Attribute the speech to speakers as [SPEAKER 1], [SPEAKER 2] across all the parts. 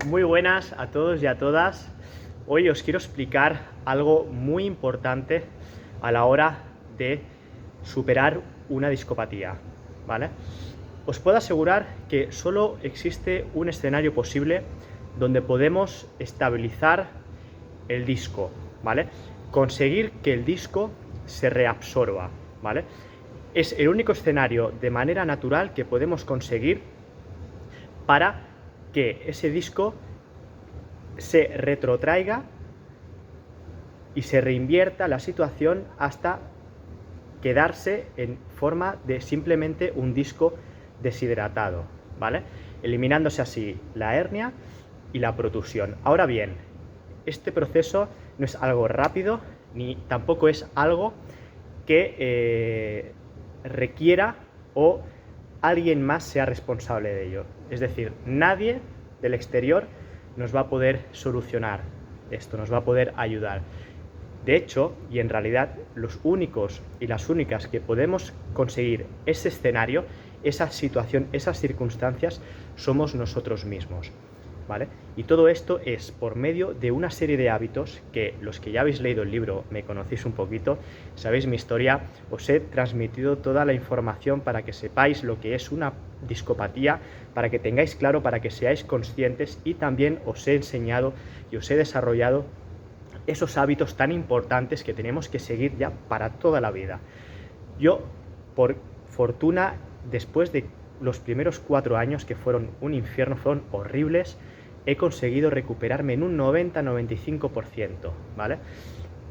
[SPEAKER 1] Muy buenas a todos y a todas. Hoy os quiero explicar algo muy importante a la hora de superar una discopatía, ¿vale? Os puedo asegurar que solo existe un escenario posible donde podemos estabilizar el disco, ¿vale? Conseguir que el disco se reabsorba, ¿vale? Es el único escenario de manera natural que podemos conseguir para que ese disco se retrotraiga y se reinvierta la situación hasta quedarse en forma de simplemente un disco deshidratado, ¿vale? Eliminándose así la hernia y la protusión. Ahora bien, este proceso no es algo rápido ni tampoco es algo que requiera o alguien más sea responsable de ello. Es decir, nadie del exterior nos va a poder solucionar esto, nos va a poder ayudar. De hecho, y en realidad, los únicos y las únicas que podemos conseguir ese escenario, esa situación, esas circunstancias, somos nosotros mismos, ¿vale? Y todo esto es por medio de una serie de hábitos que los que ya habéis leído el libro, me conocéis un poquito, sabéis mi historia, os he transmitido toda la información para que sepáis lo que es una discopatía, para que tengáis claro, para que seáis conscientes, y también os he enseñado y os he desarrollado esos hábitos tan importantes que tenemos que seguir ya para toda la vida. Yo, por fortuna, después de los primeros 4 años que fueron un infierno, fueron horribles, he conseguido recuperarme en un 90-95%, ¿vale?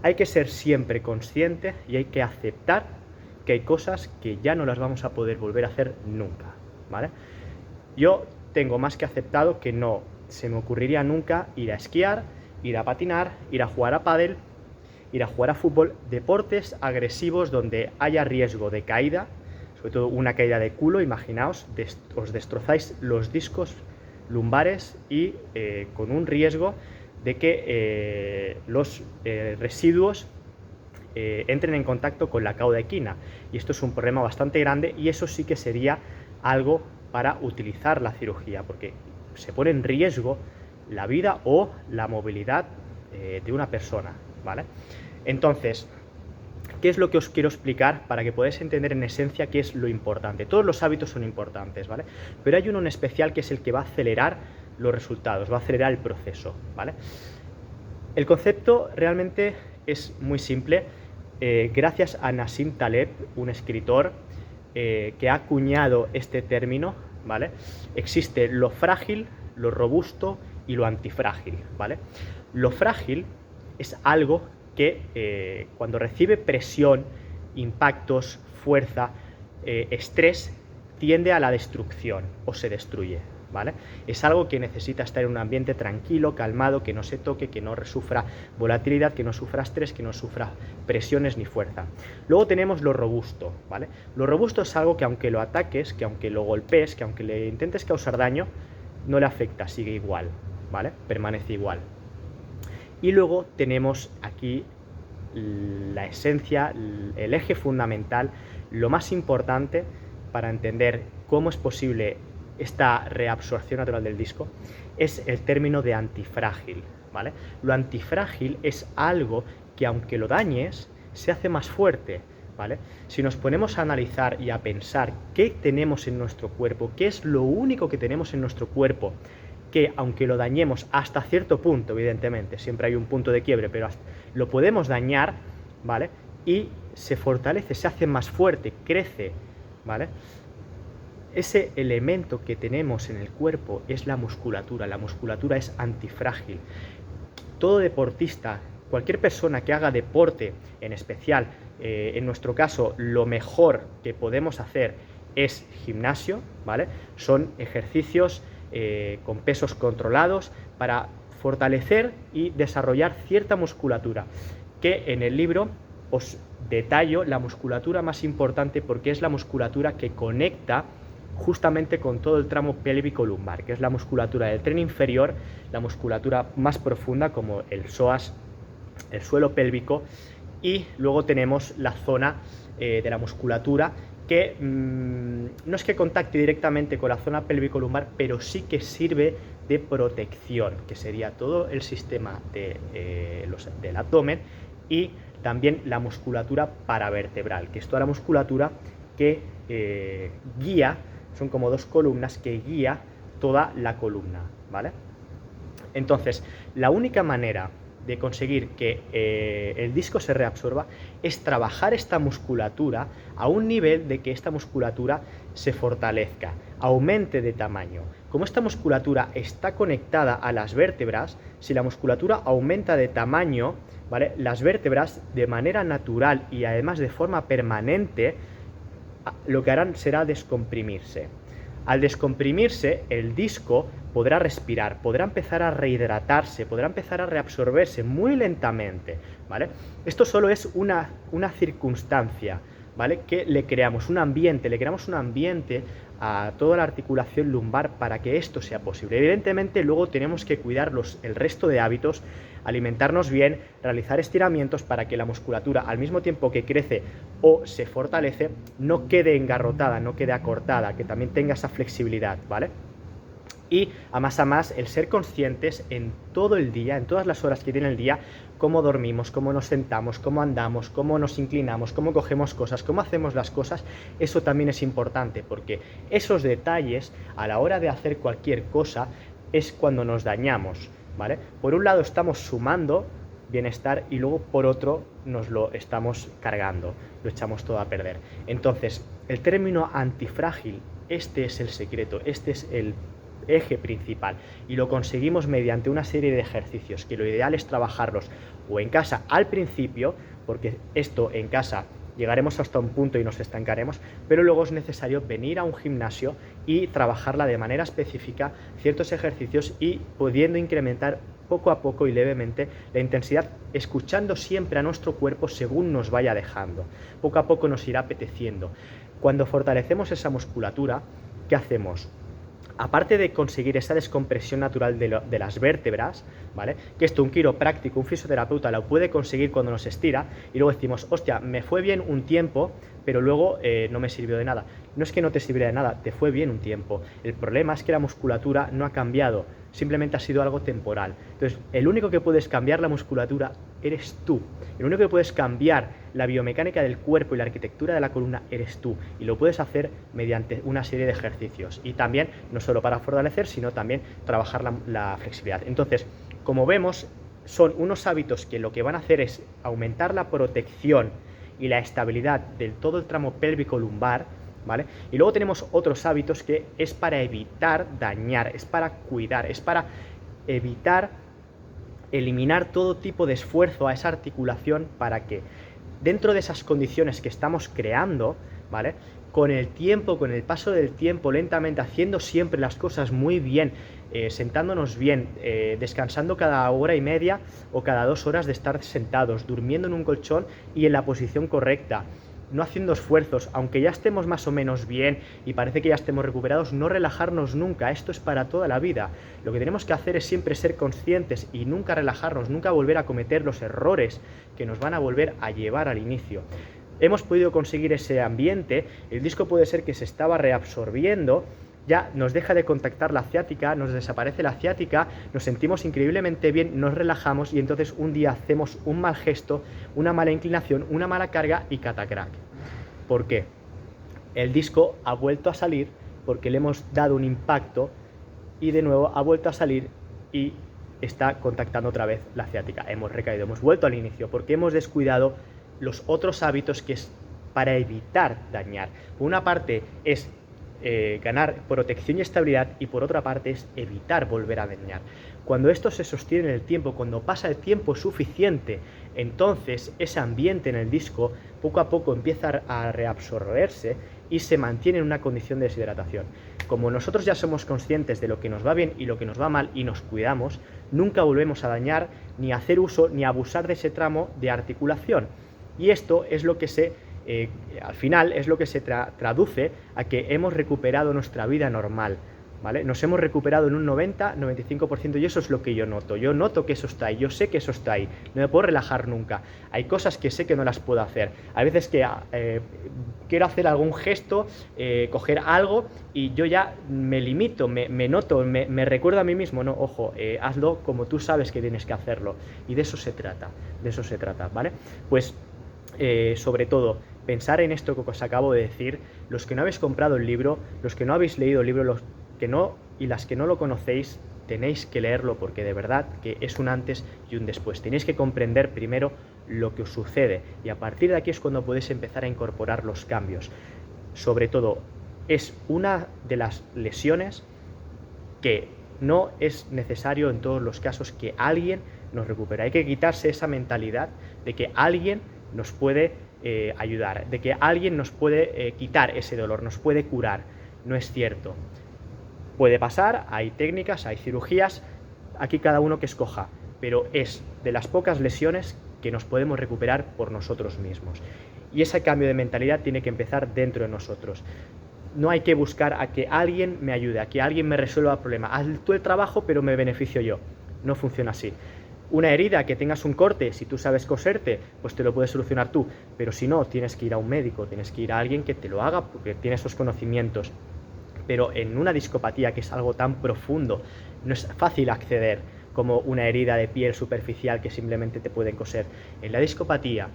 [SPEAKER 1] Hay que ser siempre consciente y hay que aceptar que hay cosas que ya no las vamos a poder volver a hacer nunca, ¿vale? Yo tengo más que aceptado que no se me ocurriría nunca ir a esquiar, ir a patinar, ir a jugar a pádel, ir a jugar a fútbol, deportes agresivos donde haya riesgo de caída, sobre todo una caída de culo. Imaginaos, os destrozáis los discos lumbares y con un riesgo de que los residuos entren en contacto con la cauda equina, y esto es un problema bastante grande, y eso sí que sería algo para utilizar la cirugía, porque se pone en riesgo la vida o la movilidad de una persona, ¿vale? Entonces, ¿qué es lo que os quiero explicar para que podáis entender en esencia qué es lo importante? Todos los hábitos son importantes, ¿vale? Pero hay uno en especial que es el que va a acelerar los resultados, va a acelerar el proceso, ¿vale? El concepto realmente es muy simple, gracias a Nassim Taleb, un escritor que ha acuñado este término, ¿vale? Existe lo frágil, lo robusto y lo antifrágil, ¿vale? Lo frágil es algo que cuando recibe presión, impactos, fuerza, estrés, tiende a la destrucción o se destruye, ¿vale? Es algo que necesita estar en un ambiente tranquilo, calmado, que no se toque, que no sufra volatilidad, que no sufra estrés, que no sufra presiones ni fuerza. Luego tenemos lo robusto, ¿vale? Lo robusto es algo que aunque lo ataques, que aunque lo golpees, que aunque le intentes causar daño, no le afecta, sigue igual, ¿vale? Permanece igual. Y luego tenemos aquí la esencia, el eje fundamental, lo más importante para entender cómo es posible esta reabsorción natural del disco, es el término de antifrágil, ¿vale? Lo antifrágil es algo que aunque lo dañes, se hace más fuerte, ¿vale? Si nos ponemos a analizar y a pensar qué tenemos en nuestro cuerpo, qué es lo único que tenemos en nuestro cuerpo, que aunque lo dañemos hasta cierto punto, evidentemente, siempre hay un punto de quiebre, pero lo podemos dañar, ¿vale? Y se fortalece, se hace más fuerte, crece, ¿vale? Ese elemento que tenemos en el cuerpo es la musculatura es antifrágil. Todo deportista, cualquier persona que haga deporte, en especial, en nuestro caso, lo mejor que podemos hacer es gimnasio, ¿vale? Son ejercicios con pesos controlados para fortalecer y desarrollar cierta musculatura, que en el libro os detallo la musculatura más importante porque es la musculatura que conecta justamente con todo el tramo pélvico lumbar, que es la musculatura del tren inferior, la musculatura más profunda como el psoas, el suelo pélvico, y luego tenemos la zona de la musculatura que no es que contacte directamente con la zona pélvico lumbar, pero sí que sirve de protección, que sería todo el sistema del abdomen y también la musculatura paravertebral, que es toda la musculatura que guía, son como dos columnas que guía toda la columna, ¿vale? Entonces, la única manera de conseguir que el disco se reabsorba es trabajar esta musculatura a un nivel de que esta musculatura se fortalezca, aumente de tamaño. Como esta musculatura está conectada a las vértebras, si la musculatura aumenta de tamaño, ¿vale?, las vértebras de manera natural y además de forma permanente, lo que harán será descomprimirse. Al descomprimirse, el disco podrá respirar, podrá empezar a rehidratarse, podrá empezar a reabsorberse muy lentamente, ¿vale? Esto solo es una circunstancia, ¿vale?, que le creamos un ambiente a toda la articulación lumbar para que esto sea posible. Evidentemente, luego tenemos que cuidar el resto de hábitos, alimentarnos bien, realizar estiramientos para que la musculatura, al mismo tiempo que crece o se fortalece, no quede engarrotada, no quede acortada, que también tenga esa flexibilidad, ¿vale? Y a más, el ser conscientes en todo el día, en todas las horas que tiene el día, cómo dormimos, cómo nos sentamos, cómo andamos, cómo nos inclinamos, cómo cogemos cosas, cómo hacemos las cosas, eso también es importante, porque esos detalles a la hora de hacer cualquier cosa es cuando nos dañamos, ¿vale? Por un lado estamos sumando bienestar y luego por otro nos lo estamos cargando, lo echamos todo a perder. Entonces, el término antifrágil, este es el secreto, este es el eje principal y lo conseguimos mediante una serie de ejercicios que lo ideal es trabajarlos o en casa al principio, porque esto en casa llegaremos hasta un punto y nos estancaremos, pero luego es necesario venir a un gimnasio y trabajarla de manera específica, ciertos ejercicios y pudiendo incrementar poco a poco y levemente la intensidad, escuchando siempre a nuestro cuerpo según nos vaya dejando. Poco a poco nos irá apeteciendo. Cuando fortalecemos esa musculatura, ¿qué hacemos? Aparte de conseguir esa descompresión natural de las vértebras, ¿vale?, que esto un quiropráctico, un fisioterapeuta lo puede conseguir cuando nos estira y luego decimos, hostia, me fue bien un tiempo, pero luego no me sirvió de nada. No es que no te sirviera de nada, te fue bien un tiempo. El problema es que la musculatura no ha cambiado, simplemente ha sido algo temporal. Entonces, el único que puedes cambiar la musculatura eres tú. El único que puedes cambiar la biomecánica del cuerpo y la arquitectura de la columna eres tú. Y lo puedes hacer mediante una serie de ejercicios. Y también, no solo para fortalecer, sino también trabajar la flexibilidad. Entonces, como vemos, son unos hábitos que lo que van a hacer es aumentar la protección y la estabilidad del todo el tramo pélvico lumbar, ¿vale? Y luego tenemos otros hábitos que es para evitar dañar, es para cuidar, es para evitar eliminar todo tipo de esfuerzo a esa articulación para que dentro de esas condiciones que estamos creando, ¿vale?, con el tiempo, con el paso del tiempo, lentamente, haciendo siempre las cosas muy bien, sentándonos bien, descansando cada hora y media o cada 2 horas de estar sentados, durmiendo en un colchón y en la posición correcta, no haciendo esfuerzos, aunque ya estemos más o menos bien y parece que ya estemos recuperados, no relajarnos nunca, esto es para toda la vida. Lo que tenemos que hacer es siempre ser conscientes y nunca relajarnos, nunca volver a cometer los errores que nos van a volver a llevar al inicio. Hemos podido conseguir ese ambiente, el disco puede ser que se estaba reabsorbiendo, ya nos deja de contactar la ciática, nos desaparece la ciática, nos sentimos increíblemente bien, nos relajamos y entonces un día hacemos un mal gesto, una mala inclinación, una mala carga y catacrack. ¿Por qué? El disco ha vuelto a salir porque le hemos dado un impacto y de nuevo ha vuelto a salir y está contactando otra vez la ciática. Hemos recaído, hemos vuelto al inicio porque hemos descuidado los otros hábitos que es para evitar dañar. Por una parte es ganar protección y estabilidad y por otra parte es evitar volver a dañar. Cuando esto se sostiene en el tiempo, cuando pasa el tiempo suficiente, entonces ese ambiente en el disco poco a poco empieza a reabsorberse y se mantiene en una condición de deshidratación. Como nosotros ya somos conscientes de lo que nos va bien y lo que nos va mal y nos cuidamos, nunca volvemos a dañar, ni a hacer uso, ni a abusar de ese tramo de articulación. Y esto es lo que al final es lo que se traduce a que hemos recuperado nuestra vida normal. ¿vale? Nos hemos recuperado en un 90-95% y eso es lo que yo noto. Yo noto que eso está ahí, yo sé que eso está ahí, no me puedo relajar nunca. Hay cosas que sé que no las puedo hacer. Hay veces que quiero hacer algún gesto, coger algo y yo ya me limito, me noto, me recuerdo a mí mismo, no, ojo, hazlo como tú sabes que tienes que hacerlo. Y de eso se trata, ¿vale? Pues sobre todo, pensar en esto que os acabo de decir, los que no habéis comprado el libro, los que no habéis leído el libro, los que no y las que no lo conocéis, tenéis que leerlo porque de verdad que es un antes y un después. Tenéis que comprender primero lo que os sucede y a partir de aquí es cuando podéis empezar a incorporar los cambios. Sobre todo, es una de las lesiones que no es necesario en todos los casos que alguien nos recupere. Hay que quitarse esa mentalidad de que alguien nos puede ayudar, de que alguien nos puede quitar ese dolor, nos puede curar. No es cierto. Puede pasar, hay técnicas, hay cirugías, aquí cada uno que escoja, pero es de las pocas lesiones que nos podemos recuperar por nosotros mismos. Y ese cambio de mentalidad tiene que empezar dentro de nosotros. No hay que buscar a que alguien me ayude, a que alguien me resuelva el problema. Haz tú el trabajo, pero me beneficio yo. No funciona así. Una herida, que tengas un corte, si tú sabes coserte, pues te lo puedes solucionar tú. Pero si no, tienes que ir a un médico, tienes que ir a alguien que te lo haga porque tiene esos conocimientos. Pero en una discopatía, que es algo tan profundo, no es fácil acceder como una herida de piel superficial que simplemente te pueden coser. En la discopatía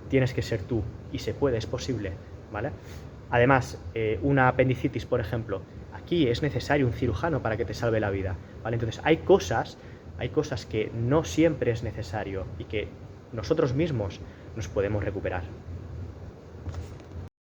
[SPEAKER 1] tienes que ser tú y se puede, es posible, ¿vale? Además, una apendicitis, por ejemplo, aquí es necesario un cirujano para que te salve la vida, ¿vale? Entonces hay cosas que no siempre es necesario y que nosotros mismos nos podemos recuperar.